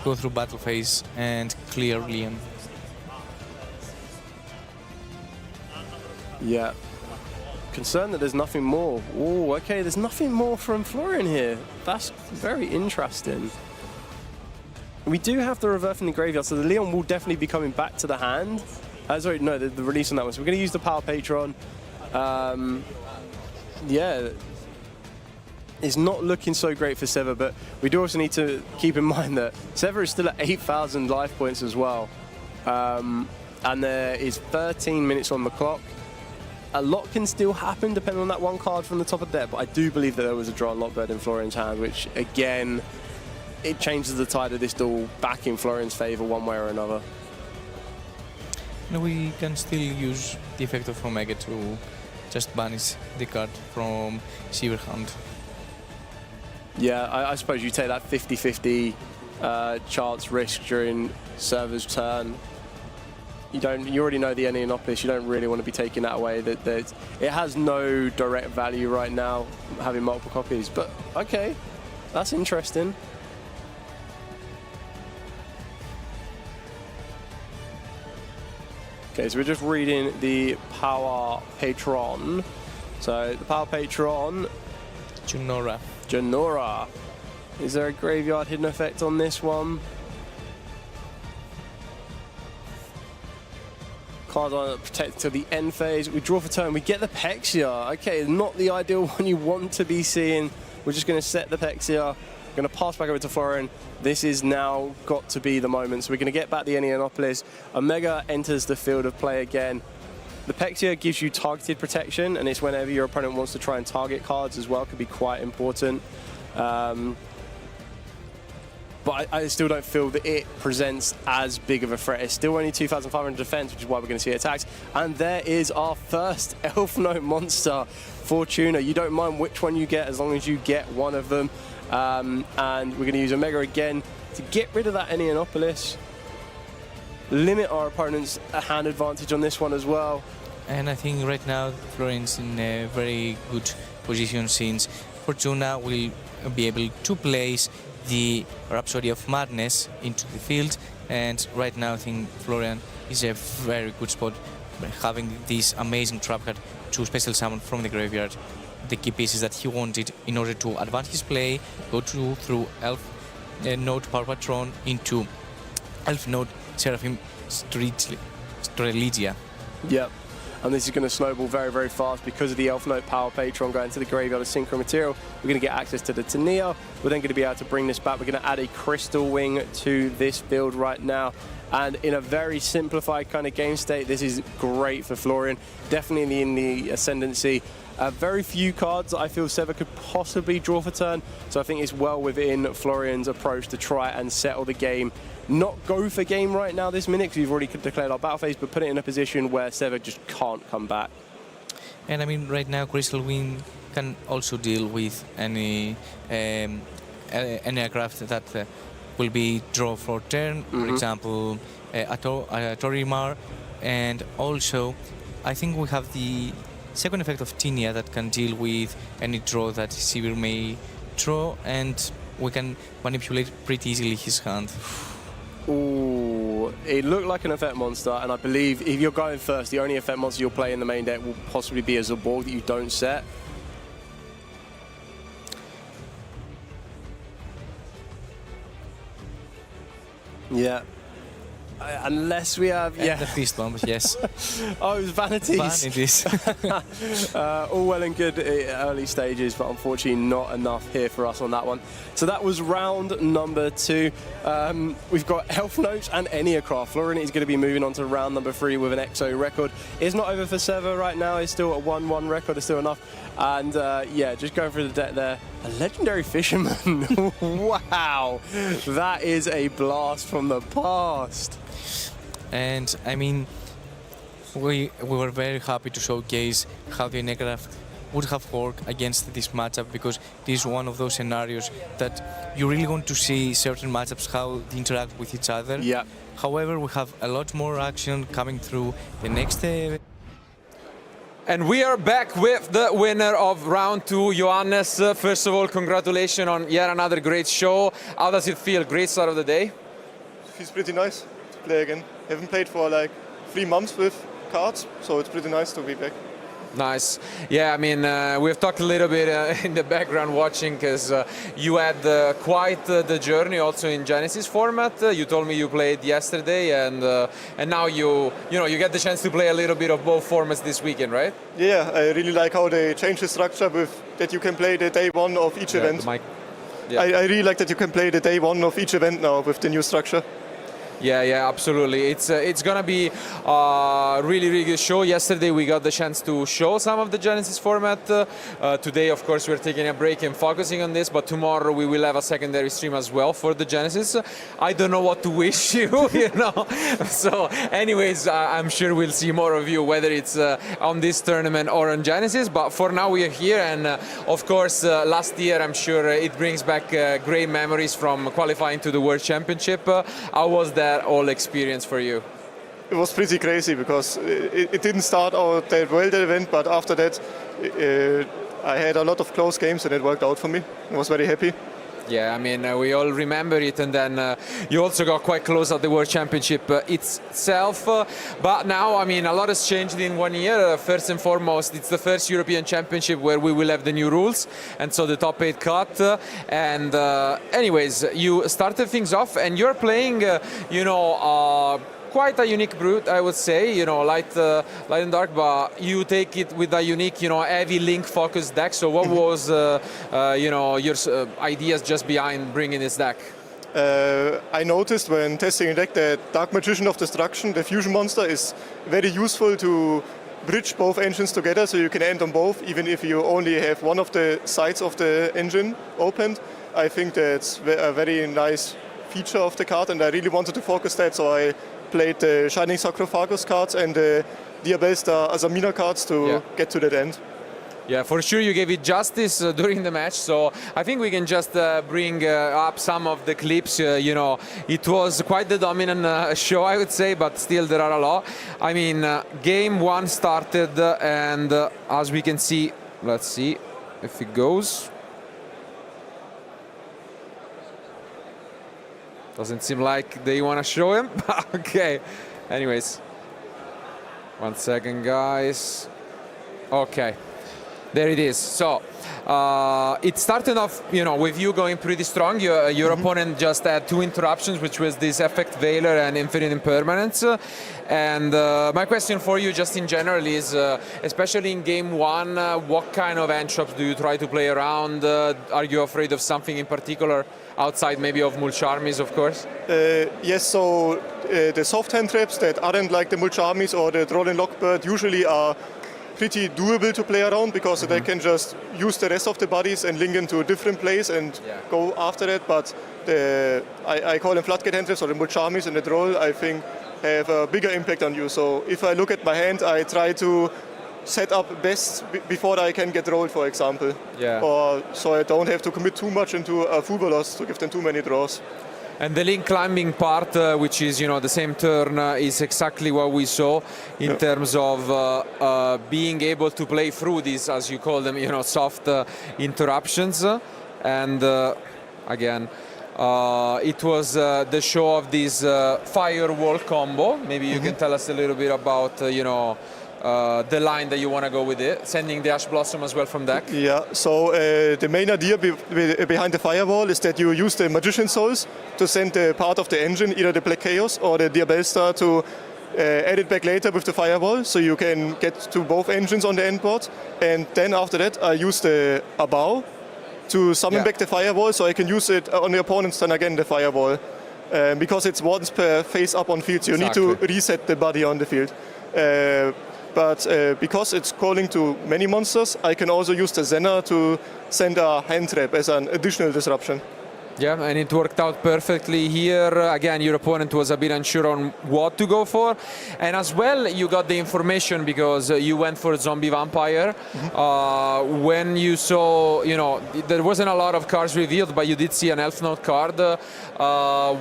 go through battle phase and clear Leon. Yeah. Concerned that there's nothing more. Oh, okay, there's nothing more from Florian here. That's very interesting. We do have the reverse in the graveyard, so the Leon will definitely be coming back to the hand. Sorry, no, the release on that one. So we're going to use the Power Patron. Yeah. It's not looking so great for Sever, but we do also need to keep in mind that Sever is still at 8,000 life points as well. And there is 13 minutes on the clock. A lot can still happen depending on that one card from the top of the deck, but I do believe that there was a draw Lockbird in Florian's hand, which again, it changes the tide of this duel back in Florian's favour one way or another. we can still use the effect of Omega to just banish the card from Seaver hand. Yeah, I suppose you take that 50-50 chance risk during server's turn. You already know the Enneanopolis, you don't really want to be taking that away. It has no direct value right now, having multiple copies, but okay, that's interesting. Okay, so we're just reading the Power Patron. So the Power Patron, Janora. Is there a graveyard hidden effect on this one? Cards are protected till the end phase. We draw for turn. We get the Pexia. Okay, not the ideal one you want to be seeing. We're just going to set the Pexia. Going to pass back over to Florian. This is now got to be the moment. So we're going to get back the Enneanopolis. Omega enters the field of play again. The Pexia gives you targeted protection, and it's whenever your opponent wants to try and target cards as well. Could be quite important. But I still don't feel that it presents as big of a threat. It's still only 2,500 defense, which is why we're going to see attacks. And there is our first ELFNOTE monster, Fortuna. You don't mind which one you get as long as you get one of them. And we're going to use Omega again to get rid of that Enneanopolis. Limit our opponent's hand advantage on this one as well. And I think right now Florian's in a very good position, since Fortuna will be able to place the Rhapsody of Madness into the field, and right now I think Florian is a very good spot, having this amazing trap card to special summon from the graveyard the key pieces that he wanted in order to advance his play, go through ELFNOTE Power Patron into ELFNOTE Seraphim Streligia. Yep. And this is going to snowball very, very fast because of the ELFNOTE Power Patron going to the graveyard of Synchro Material. We're going to get access to the Tania. We're then going to be able to bring this back. We're going to add a Crystal Wing to this field right now. And in a very simplified kind of game state, this is great for Florian. Definitely in the Ascendancy. Very few cards that I feel Sever could possibly draw for turn. So I think it's well within Florian's approach to try and settle the game. Not go for game right now this minute, because we've already declared our battle phase, but put it in a position where Sever just can't come back. And I mean, right now Crystal Wing can also deal with any aircraft that will be draw for turn, for example, Torimar, and also I think we have the second effect of Tinia that can deal with any draw that Sever may draw, and we can manipulate pretty easily his hand. Ooh, it looked like an effect monster, and I believe if you're going first, the only effect monster you'll play in the main deck will possibly be a Zaborg that you don't set. Yeah. Unless we have, yeah. The fist bomb, yes. Oh, it was Vanities. Vanities. All well and good early stages, but unfortunately not enough here for us on that one. So that was round number 2. We've got ELFNOTE and Enneacraft. Florian is going to be moving on to round number 3 with an EXO record. It's not over for Sever right now. It's still a 1-1 record. It's still enough. And yeah, just going through the deck there. A legendary fisherman. Wow. That is a blast from the past. And I mean, we were very happy to showcase how the Enneacraft would have worked against this matchup, because this is one of those scenarios that you really want to see certain matchups how they interact with each other. Yeah. However, we have a lot more action coming through the next. And we are back with the winner of round 2, Johannes. First of all, congratulations on yet another great show. How does it feel? Great start of the day? It feels pretty nice to play again. I haven't played for like 3 months with cards, so it's pretty nice to be back. Nice. Yeah, I mean, we've talked a little bit in the background watching, because you had quite the journey also in Genesis format. You told me you played yesterday, and now you get the chance to play a little bit of both formats this weekend, right? Yeah, I really like how they changed the structure with that you can play the day 1 of each event. Yeah. I really like that you can play the day 1 of each event now with the new structure. Yeah, absolutely. It's gonna be a really good show. Yesterday we got the chance to show some of the Genesis format. Today, of course, we're taking a break and focusing on this, but tomorrow we will have a secondary stream as well for the Genesis. I don't know what to wish you, you know. So, anyways, I'm sure we'll see more of you, whether it's on this tournament or on Genesis. But for now, we are here, and of course, last year I'm sure it brings back great memories from qualifying to the World Championship. How was that whole experience for you? It was pretty crazy because it didn't start out that well, that event, but after that I had a lot of close games and it worked out for me. I was very happy. Yeah, I mean, we all remember it, and then you also got quite close at the World Championship itself. But now, I mean, a lot has changed in 1 year. First and foremost, it's the first European Championship where we will have the new rules, and so the top 8 cut. And anyways, you started things off, and you're playing, quite a unique brute, I would say, light and dark, but you take it with a unique, heavy link-focused deck. So what was, your ideas just behind bringing this deck? I noticed when testing a deck that Dark Magician of Destruction, the fusion monster, is very useful to bridge both engines together, so you can end on both, even if you only have one of the sides of the engine opened. I think that's a very nice feature of the card, and I really wanted to focus that, so I played the Shining Sarcophagus cards and the Diabellstar Azamina cards to get to that end. Yeah, for sure you gave it justice during the match, so I think we can just bring up some of the clips. It was quite the dominant show, I would say, but still there are a lot. I mean, game 1 started, and as we can see, let's see if it goes. Doesn't seem like they want to show him. Okay. Anyways. 1 second, guys. Okay. There it is. So, it started off, with you going pretty strong. Your opponent just had 2 interruptions, which was this Effect Veiler and Infinite Impermanence. And my question for you, just in general, is, especially in game 1, what kind of hand traps do you try to play around? Are you afraid of something in particular, outside maybe of Mulcharmies, of course? Yes, so the soft hand traps that aren't like the Mulcharmies or the Troll and Lockbird usually are pretty doable to play around, because they can just use the rest of the bodies and link into a different place and go after that. But I call them floodgate hand traps, or the Mulcharmies and the Troll, I think have a bigger impact on you. So if I look at my hand, I try to set up best before I can get rolled, for example. Or so I don't have to commit too much into a Fubolos to give them too many draws. And the link climbing part, which is the same turn, is exactly what we saw in terms of being able to play through these, as you call them, soft interruptions. And again, it was the show of this firewall combo. Maybe you can tell us a little bit about the line that you want to go with it, sending the Ash Blossom as well from deck. Yeah, so the main idea behind the firewall is that you use the Magician Souls to send the part of the engine, either the Black Chaos or the Diabellstar, to add it back later with the firewall, so you can get to both engines on the end board. And then after that, I use the Abao to summon back the firewall, so I can use it on the opponent's turn again, the firewall. Because it's once per face up on field, so you need to reset the body on the field. But because it's calling to many monsters, I can also use the Zena to send a hand trap as an additional disruption. Yeah, and it worked out perfectly here. Again, your opponent was a bit unsure on what to go for. And as well, you got the information because you went for Zombie Vampire. When you saw, there wasn't a lot of cards revealed, but you did see an ELFNOTE card.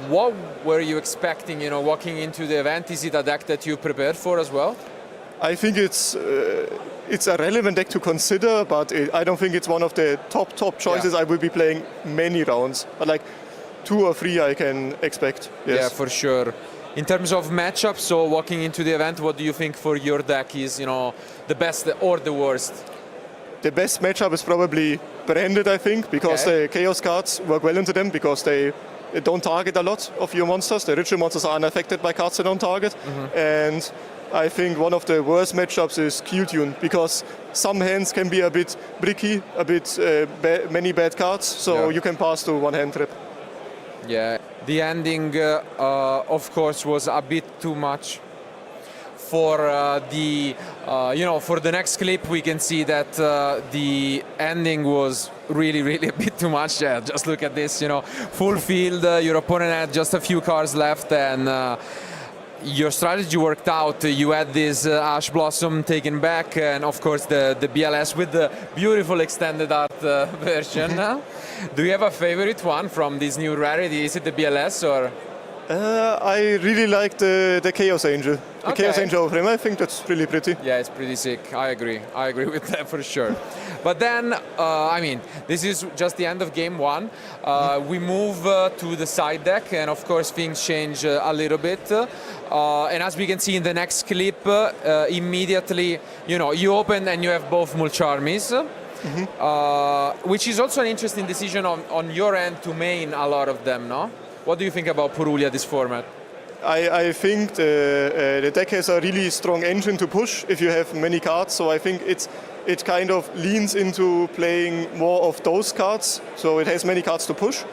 What were you expecting, walking into the event? Is it a deck that you prepared for as well? I think it's a relevant deck to consider, but I don't think it's one of the top choices. I will be playing many rounds, but like 2 or 3 I can expect. Yes. Yeah, for sure. In terms of matchups, so walking into the event, what do you think for your deck is, the best or the worst? The best matchup is probably Branded, I think, because the Chaos cards work well into them, because they don't target a lot of your monsters. The ritual monsters are unaffected by cards they don't target. And I think one of the worst matchups is Q-Tune, because some hands can be a bit bricky, a bit many bad cards, so you can pass to one hand trap. Yeah, the ending, of course, was a bit too much. For for the next clip, we can see that the ending was really a bit too much. Yeah, just look at this, full field. Your opponent had just a few cars left, and your strategy worked out. You had this Ash Blossom taken back, and of course the BLS with the beautiful extended art version. Do you have a favorite one from this new rarity? Is it the BLS or? I really like the Chaos Angel. The Okay. Chaos Angel of Rim, I think that's really pretty. Yeah, it's pretty sick. I agree with that for sure. But then, this is just the end of game one. We move to the side deck, and of course things change a little bit. And as we can see in the next clip, immediately, you open and you have both Mulcharmies. Which is also an interesting decision on your end to main a lot of them, no? What do you think about Purulia, this format? I think the deck has a really strong engine to push if you have many cards, so I think it kind of leans into playing more of those cards, so it has many cards to push,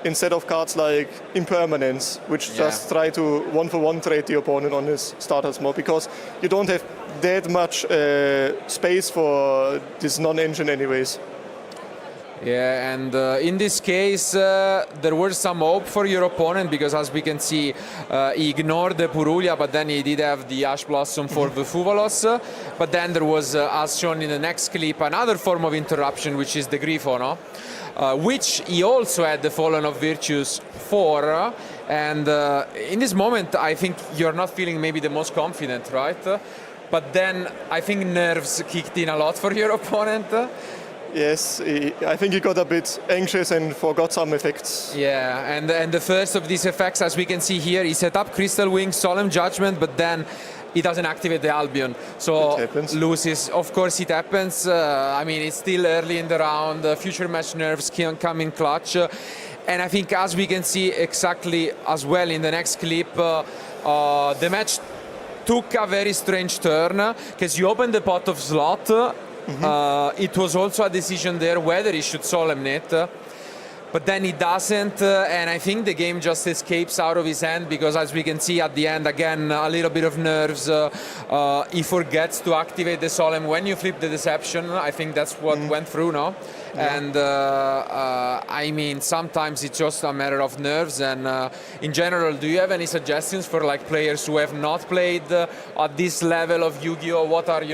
instead of cards like Impermanence, which just try to one-for-one trade the opponent on his starters more, because you don't have that much space for this non-engine anyways. Yeah, and in this case, there was some hope for your opponent, because as we can see, he ignored the Purulia, but then he did have the Ash Blossom for the Fuvalos. But then there was, as shown in the next clip, another form of interruption, which is the Grifo, no? Which he also had the Fallen of Virtues for. And in this moment, I think you're not feeling maybe the most confident, right? But then I think nerves kicked in a lot for your opponent. Yes, I think he got a bit anxious and forgot some effects. Yeah, and the first of these effects, as we can see here, he set up Crystal Wing, Solemn Judgment, but then he doesn't activate the Albion. So loses. Of course it happens. It's still early in the round. Future match nerves can come in clutch. And I think, as we can see exactly as well in the next clip, the match took a very strange turn, because you open the pot of slot. It was also a decision there whether he should Solemnate, but then he doesn't, and I think the game just escapes out of his hand, because as we can see at the end, again, a little bit of nerves. He forgets to activate the Solemn when you flip the Deception. I think that's what went through, no? And sometimes it's just a matter of nerves. And in general, do you have any suggestions for players who have not played at this level of Yu-Gi-Oh? What are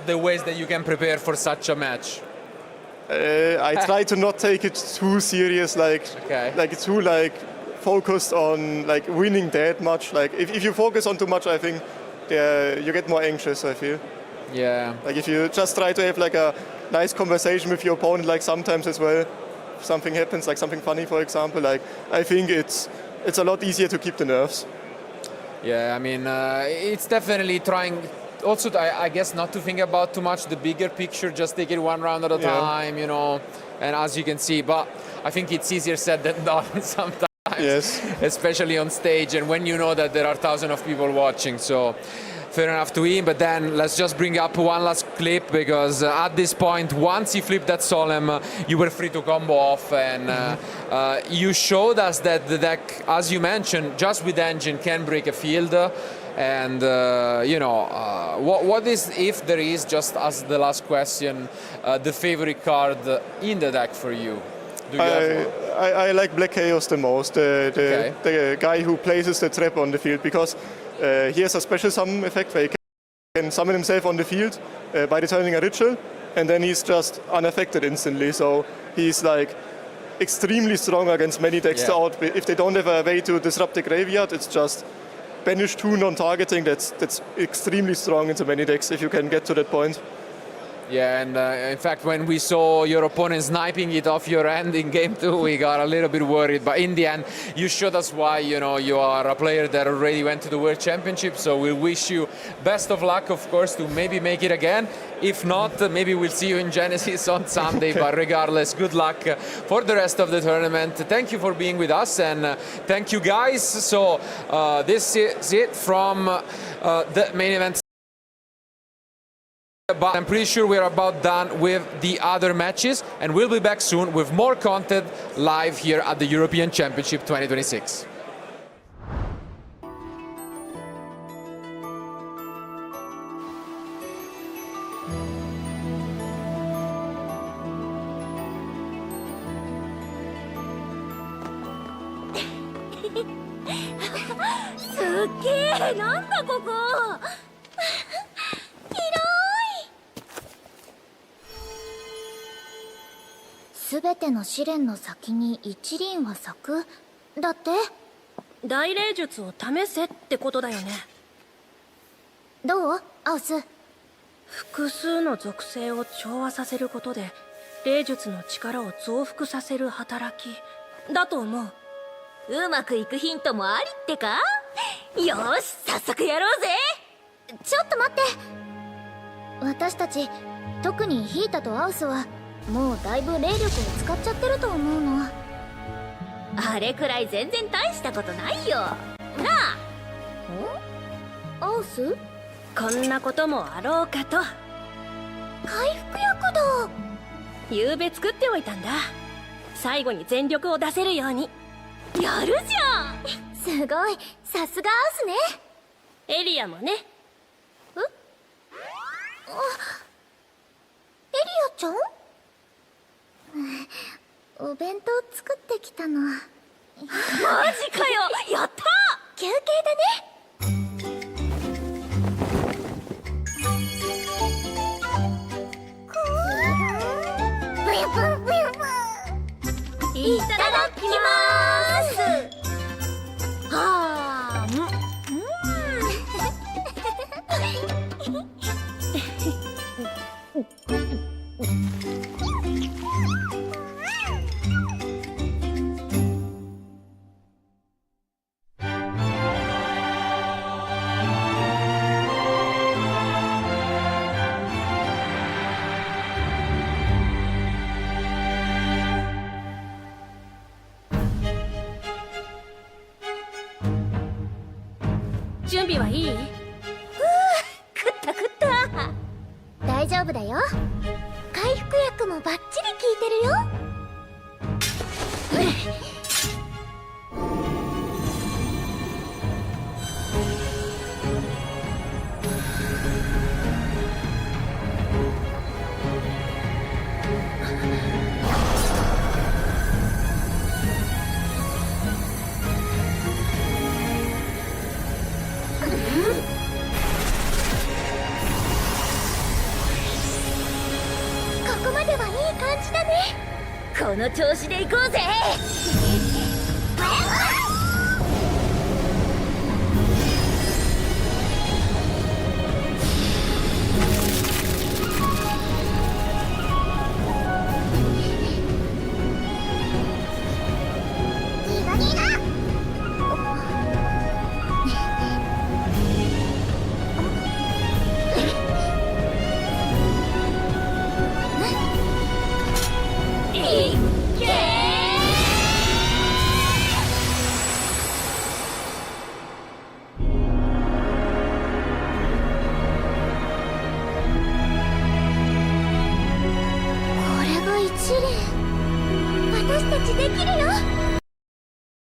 the ways that you can prepare for such a match? I try to not take it too serious, too focused on winning that much. If you focus on too much, I think you get more anxious, I feel. Yeah. If you just try to have a nice conversation with your opponent, sometimes as well, something happens, something funny, for example. I think it's a lot easier to keep the nerves. Yeah, it's definitely trying. Also, I guess not to think about too much the bigger picture, just take it one round at a time, and as you can see, but I think it's easier said than done sometimes, especially on stage, and when you know that there are thousands of people watching, so fair enough to him. But then let's just bring up one last clip, because at this point, once he flipped that Solemn, you were free to combo off, and you showed us that the deck, as you mentioned, just with engine can break a field. And what is, if there is, just as the last question, the favorite card in the deck for you? Do you have one? I like Black Chaos the most, the guy who places the trap on the field, because he has a special summon effect where he can summon himself on the field by returning a ritual, and then he's just unaffected instantly. So he's extremely strong against many decks out. If they don't have a way to disrupt the graveyard, it's just banish 2 non-targeting. That's extremely strong into many decks if you can get to that point. Yeah, and in fact, when we saw your opponent sniping it off your hand in game 2, we got a little bit worried. But in the end, you showed us why you are a player that already went to the World Championship. So we wish you best of luck, of course, to maybe make it again. If not, maybe we'll see you in Genesis on Sunday. But regardless, good luck for the rest of the tournament. Thank you for being with us, and thank you, guys. So this is it from the main event. But I'm pretty sure we're about done with the other matches, and we'll be back soon with more content live here at the European Championship 2026.すべての試練の先に一輪は咲くだって。大霊術を試せってことだよね。どうアウス？複数の属性を調和させることで霊術の力を増幅させる働きだと思う。うまくいくヒントもありってか？よーし、早速やろうぜ。ちょっと待って、私たち、特にヒータとアウスはもうだいぶ霊力を使っちゃってると思うの。あれくらい全然大したことないよなあ。アウス？こんなこともあろうかと。回復薬だ。ゆうべ作っておいたんだ。最後に全力を出せるように。やるじゃん。すごい、さすがアウスね。エリアもね。エリアちゃん？お弁当作ってきたの。マジかよ、やったー。休憩だね。ブヤブンブヤブン。いただきまーす。はーん。準備はいい？食った食った。大丈夫だよ。回復薬もバッチリ効いてるよ。ここまではいい感じだね。この調子で行こうぜ。ギガギガ。